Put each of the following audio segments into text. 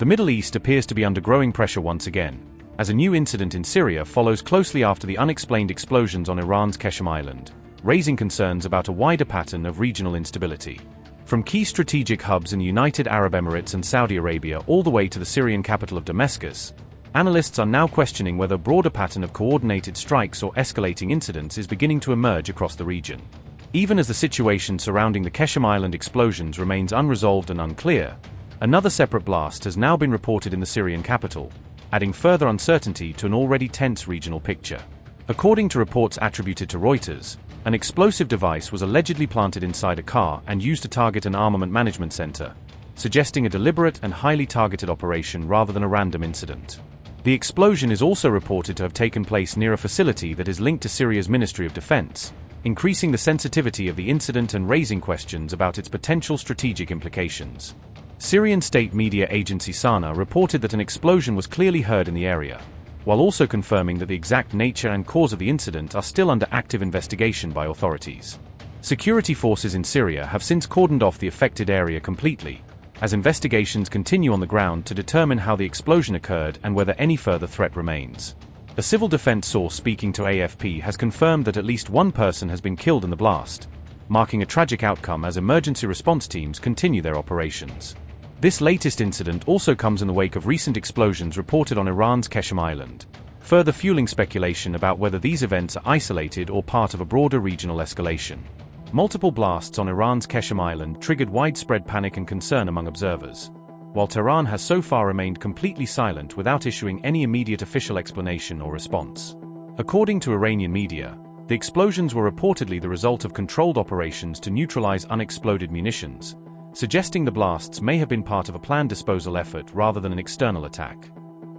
The Middle East appears to be under growing pressure once again, as a new incident in Syria follows closely after the unexplained explosions on Iran's Qeshm island, raising concerns about a wider pattern of regional instability. From key strategic hubs in the United Arab Emirates and Saudi Arabia all the way to the Syrian capital of Damascus, analysts are now questioning whether a broader pattern of coordinated strikes or escalating incidents is beginning to emerge across the region. Even as the situation surrounding the Qeshm island explosions remains unresolved and unclear, another separate blast has now been reported in the Syrian capital, adding further uncertainty to an already tense regional picture. According to reports attributed to Reuters, an explosive device was allegedly planted inside a car and used to target an armament management center, suggesting a deliberate and highly targeted operation rather than a random incident. The explosion is also reported to have taken place near a facility that is linked to Syria's Ministry of Defense, increasing the sensitivity of the incident and raising questions about its potential strategic implications. Syrian state media agency Sana reported that an explosion was clearly heard in the area, while also confirming that the exact nature and cause of the incident are still under active investigation by authorities. Security forces in Syria have since cordoned off the affected area completely, as investigations continue on the ground to determine how the explosion occurred and whether any further threat remains. A civil defense source speaking to AFP has confirmed that at least one person has been killed in the blast, marking a tragic outcome as emergency response teams continue their operations. This latest incident also comes in the wake of recent explosions reported on Iran's Qeshm island, further fueling speculation about whether these events are isolated or part of a broader regional escalation. Multiple blasts on Iran's Qeshm island triggered widespread panic and concern among observers, while Tehran has so far remained completely silent without issuing any immediate official explanation or response. According to Iranian media, the explosions were reportedly the result of controlled operations to neutralize unexploded munitions, suggesting the blasts may have been part of a planned disposal effort rather than an external attack.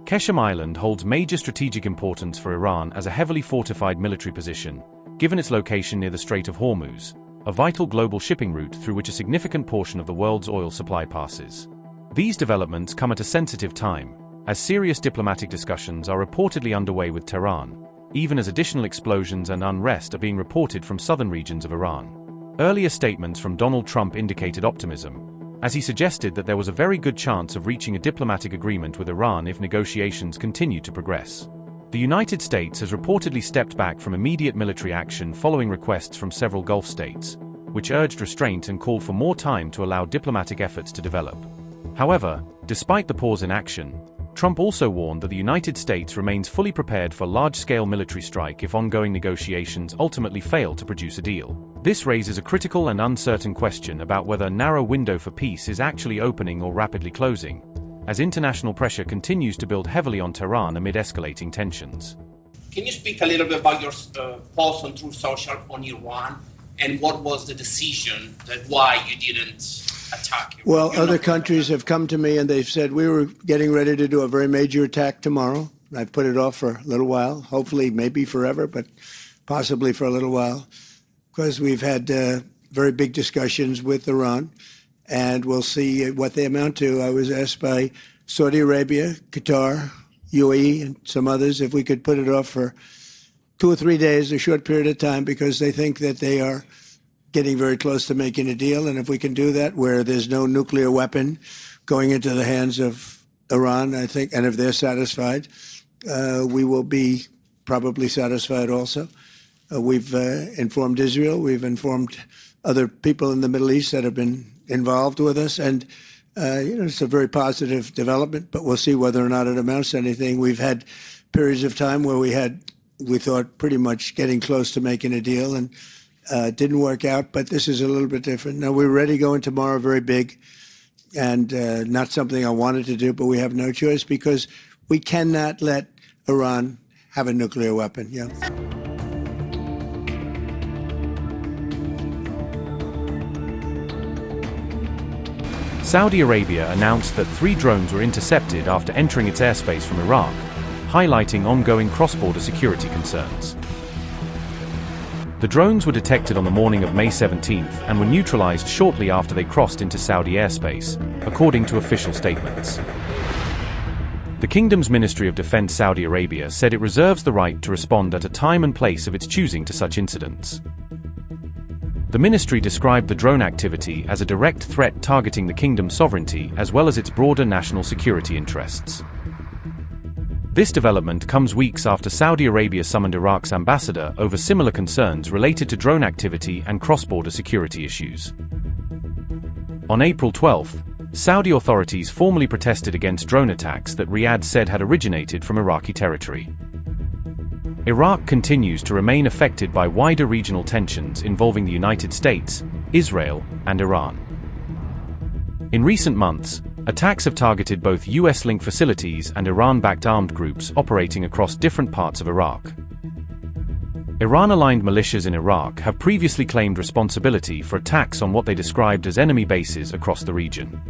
Qeshm island holds major strategic importance for Iran as a heavily fortified military position, given its location near the Strait of Hormuz, a vital global shipping route through which a significant portion of the world's oil supply passes. These developments come at a sensitive time, as serious diplomatic discussions are reportedly underway with Tehran, even as additional explosions and unrest are being reported from southern regions of Iran. Earlier statements from Donald Trump indicated optimism, as he suggested that there was a very good chance of reaching a diplomatic agreement with Iran if negotiations continued to progress. The United States has reportedly stepped back from immediate military action following requests from several Gulf states, which urged restraint and called for more time to allow diplomatic efforts to develop. However, despite the pause in action, Trump also warned that the United States remains fully prepared for a large-scale military strike if ongoing negotiations ultimately fail to produce a deal. This raises a critical and uncertain question about whether a narrow window for peace is actually opening or rapidly closing, as international pressure continues to build heavily on Tehran amid escalating tensions. Can you speak a little bit about your pulse on Truth Social on Iran, and what was the decision that why you didn't attack? Well, other countries have come to me and they've said we were getting ready to do a very major attack tomorrow. I've put it off for a little while, hopefully maybe forever, but possibly for a little while, because we've had very big discussions with Iran, and we'll see what they amount to. I was asked by Saudi Arabia, Qatar, UAE, and some others if we could put it off for 2 or 3 days, a short period of time, because they think that they are getting very close to making a deal. And if we can do that, where there's no nuclear weapon going into the hands of Iran, I think, and if they're satisfied, we will be probably satisfied also. We've informed Israel. We've informed other people in the Middle East that have been involved with us. And, it's a very positive development, but we'll see whether or not it amounts to anything. We've had periods of time where we thought pretty much getting close to making a deal, and it didn't work out, but this is a little bit different. Now, we're ready going tomorrow, very big, and not something I wanted to do, but we have no choice because we cannot let Iran have a nuclear weapon. Yeah. Saudi Arabia announced that 3 drones were intercepted after entering its airspace from Iraq, highlighting ongoing cross-border security concerns. The drones were detected on the morning of May 17th and were neutralized shortly after they crossed into Saudi airspace, according to official statements. The kingdom's Ministry of Defense Saudi Arabia said it reserves the right to respond at a time and place of its choosing to such incidents. The ministry described the drone activity as a direct threat targeting the kingdom's sovereignty as well as its broader national security interests. This development comes weeks after Saudi Arabia summoned Iraq's ambassador over similar concerns related to drone activity and cross-border security issues. On April 12, Saudi authorities formally protested against drone attacks that Riyadh said had originated from Iraqi territory. Iraq continues to remain affected by wider regional tensions involving the United States, Israel, and Iran. In recent months, attacks have targeted both US-linked facilities and Iran-backed armed groups operating across different parts of Iraq. Iran-aligned militias in Iraq have previously claimed responsibility for attacks on what they described as enemy bases across the region.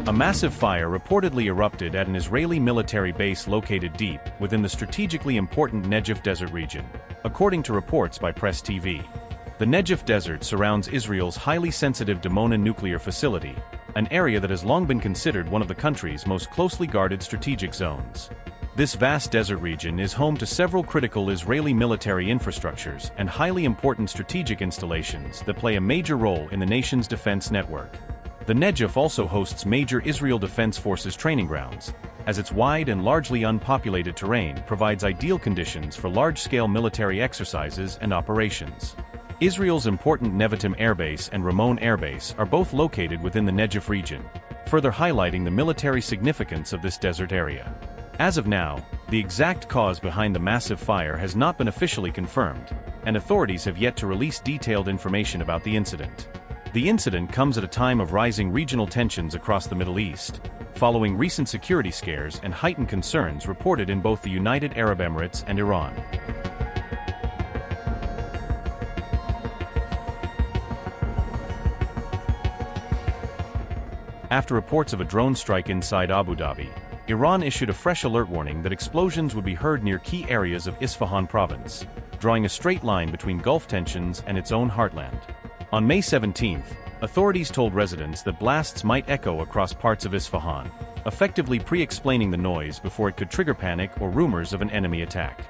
A massive fire reportedly erupted at an Israeli military base located deep within the strategically important Negev Desert region, according to reports by Press TV. The Negev Desert surrounds Israel's highly sensitive Dimona nuclear facility, an area that has long been considered one of the country's most closely guarded strategic zones. This vast desert region is home to several critical Israeli military infrastructures and highly important strategic installations that play a major role in the nation's defense network. The Negev also hosts major Israel Defense Forces training grounds, as its wide and largely unpopulated terrain provides ideal conditions for large-scale military exercises and operations. Israel's important Nevatim Air Base and Ramon Air Base are both located within the Negev region, further highlighting the military significance of this desert area. As of now, the exact cause behind the massive fire has not been officially confirmed, and authorities have yet to release detailed information about the incident. The incident comes at a time of rising regional tensions across the Middle East, following recent security scares and heightened concerns reported in both the United Arab Emirates and Iran. After reports of a drone strike inside Abu Dhabi, Iran issued a fresh alert warning that explosions would be heard near key areas of Isfahan province, drawing a straight line between Gulf tensions and its own heartland. On May 17, authorities told residents that blasts might echo across parts of Isfahan, effectively pre-explaining the noise before it could trigger panic or rumors of an enemy attack.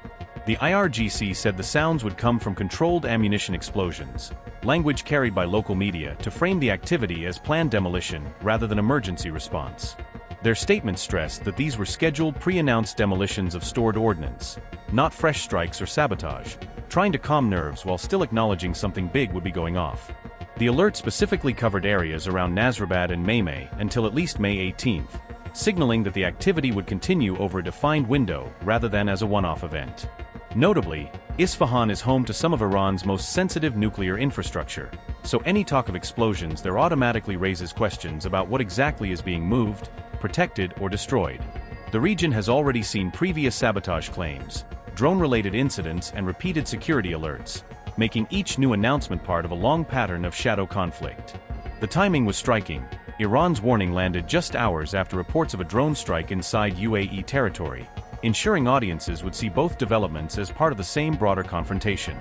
The IRGC said the sounds would come from controlled ammunition explosions, language carried by local media to frame the activity as planned demolition rather than emergency response. Their statement stressed that these were scheduled pre-announced demolitions of stored ordnance, not fresh strikes or sabotage, trying to calm nerves while still acknowledging something big would be going off. The alert specifically covered areas around Nasrabad and Maymay until at least May 18, signaling that the activity would continue over a defined window rather than as a one-off event. Notably, Isfahan is home to some of Iran's most sensitive nuclear infrastructure, so any talk of explosions there automatically raises questions about what exactly is being moved, protected, or destroyed. The region has already seen previous sabotage claims, drone-related incidents, and repeated security alerts, making each new announcement part of a long pattern of shadow conflict. The timing was striking. Iran's warning landed just hours after reports of a drone strike inside UAE territory, ensuring audiences would see both developments as part of the same broader confrontation.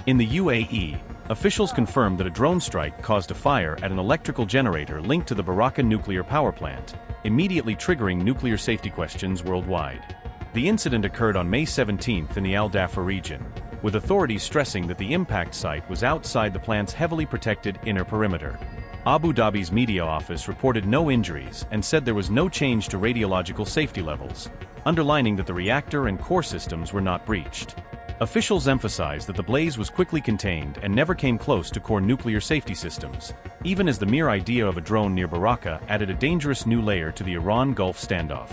In the UAE, officials confirmed that a drone strike caused a fire at an electrical generator linked to the Barakah nuclear power plant, immediately triggering nuclear safety questions worldwide. The incident occurred on May 17 in the Al Dhafar region, with authorities stressing that the impact site was outside the plant's heavily protected inner perimeter. Abu Dhabi's media office reported no injuries and said there was no change to radiological safety levels, underlining that the reactor and core systems were not breached. Officials emphasized that the blaze was quickly contained and never came close to core nuclear safety systems, even as the mere idea of a drone near Barakah added a dangerous new layer to the Iran Gulf standoff.